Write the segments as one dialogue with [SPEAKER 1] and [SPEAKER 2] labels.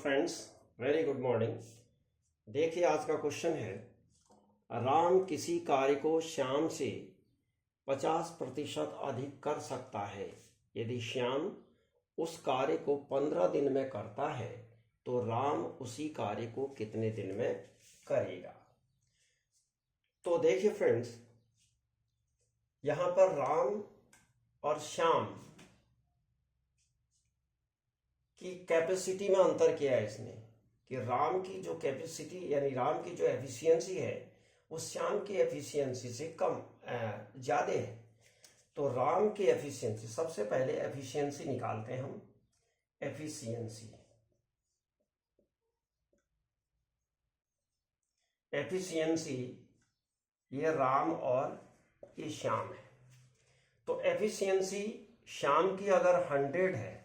[SPEAKER 1] Friends, very good morning. देखिए आज का क्वेश्चन है, राम किसी कार्य को श्याम से 50% अधिक कर सकता है। यदि श्याम उस कार्य को 15 दिन में करता है तो राम उसी कार्य को कितने दिन में करेगा। तो देखिए फ्रेंड्स, यहाँ पर राम और श्याम की कैपेसिटी में अंतर किया है इसने, कि राम की जो कैपेसिटी यानी राम की जो एफिशिएंसी है वो श्याम की एफिशिएंसी से कम ज़्यादा है। तो राम की एफिशिएंसी, सबसे पहले एफिशिएंसी निकालते हैं हम। एफिशिएंसी ये राम और ये श्याम है। तो एफिशिएंसी श्याम की अगर 100 है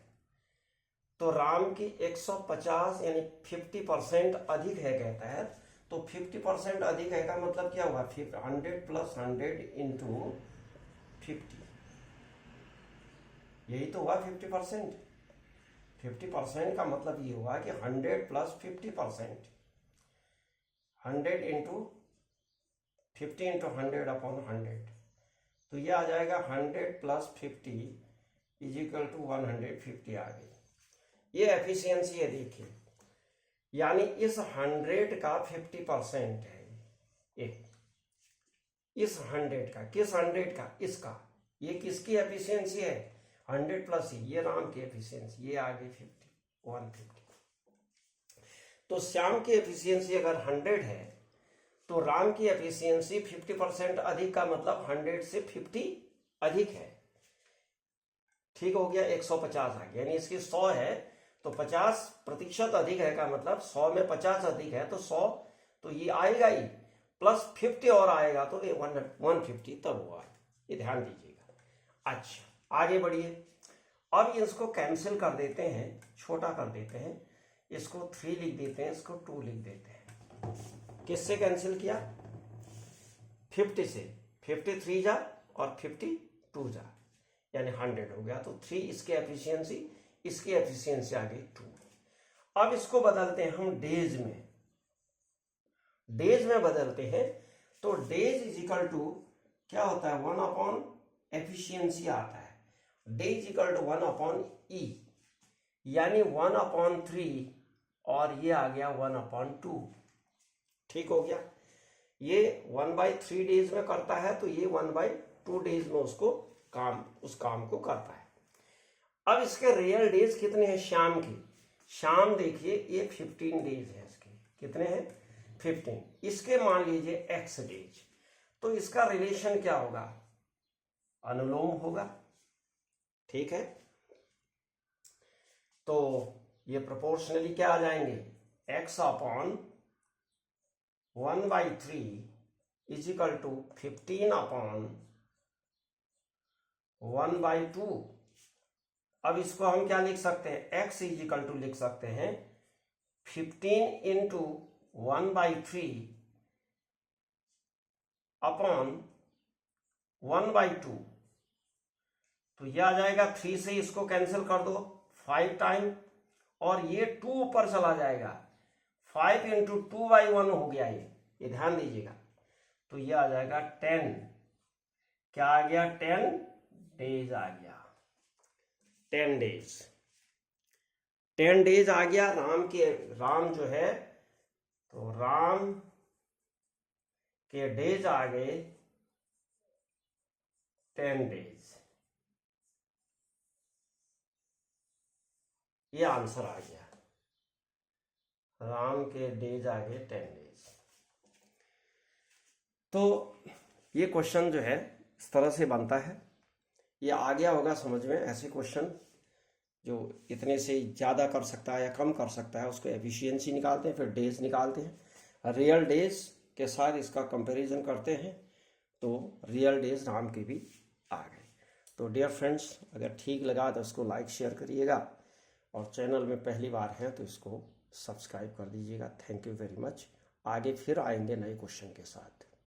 [SPEAKER 1] तो राम की 150 यानी 50% अधिक है कहता है। तो 50% अधिक है का मतलब क्या हुआ, 100 + 100 × 50, यही तो हुआ 50%। 50% का मतलब ये हुआ कि 100 + 50%, 100 × 50 × 100/100। तो ये आ जाएगा 100 + 50 = 150 आ गई। ये एफिशिएंसी है। देखिए यानी इस 100 का 50% है ये, इस 100 का, किस 100 का, इसका। ये किसकी एफिशिएंसी है, 100 + ये राम की एफिशिएंसी, ये आ गई 150। तो श्याम की एफिशिएंसी अगर 100 है तो राम की एफिशिएंसी 50% अधिक का मतलब 100 से 50 अधिक है। ठीक हो गया, 150 आ गया। यानी इसकी 100 है तो 50% अधिक है का मतलब 100 में 50 अधिक है तो 100, तो ये आएगा ही, +50 और आएगा तो ये 150 तब हुआ। ये ध्यान दीजिएगा। अच्छा आगे बढ़िए। अब इसको कैंसिल कर देते हैं, छोटा कर देते हैं। इसको 3 लिख देते हैं, इसको 2 लिख देते हैं। किससे कैंसिल किया, 50 से। 53 जा और 52 जा, यानी 100 हो गया। तो 3 इसकी एफिशिएंसी, इसकी एफिशिएंसी आ गई 2। अब इसको बदलते हैं हम डेज में। डेज में बदलते हैं तो डेज = क्या होता है, 1 एफिशिएंसी आता है। डेज = 1/E, यानी 1/3, और ये आ गया 1/2। ठीक हो गया। ये 1/3 डेज में करता है तो ये 1/2 डेज में उसको उस काम को करता है। अब इसके रियल डेज कितने हैं श्याम की। श्याम देखिए ये 15 डेज है इसके। कितने हैं, 15। इसके मान लीजिए x डेज, तो इसका रिलेशन क्या होगा, अनुलोम होगा। ठीक है, तो ये प्रोपोर्शनली क्या आ जाएंगे, x/1/3 = 15/1/2। अब इसको हम क्या लिख सकते हैं, x = लिख सकते हैं 15 × 1/3/1/2। तो यह आ जाएगा, 3 से इसको कैंसिल कर दो 5 टाइम, और ये 2 ऊपर चला जाएगा, 5 × 2/1 हो गया ये ध्यान दीजिएगा। तो ये आ जाएगा 10, क्या आ गया, 10 डेज आ गया। 10 डेज, 10 डेज आ गया। राम जो है, तो राम के डेज आ गए 10 डेज। ये आंसर आ गया, राम के डेज आ गए 10 डेज। तो ये क्वेश्चन जो है इस तरह से बनता है। ये आ गया होगा समझ में। ऐसे क्वेश्चन जो इतने से ज़्यादा कर सकता है या कम कर सकता है उसको एफिशिएंसी निकालते हैं, फिर डेज निकालते हैं, रियल डेज के साथ इसका कंपैरिजन करते हैं, तो रियल डेज राम के भी आ गए। तो डियर फ्रेंड्स, अगर ठीक लगा तो इसको लाइक शेयर करिएगा, और चैनल में पहली बार है तो इसको सब्सक्राइब कर दीजिएगा। Thank you very much. आगे फिर आएंगे नए क्वेश्चन के साथ।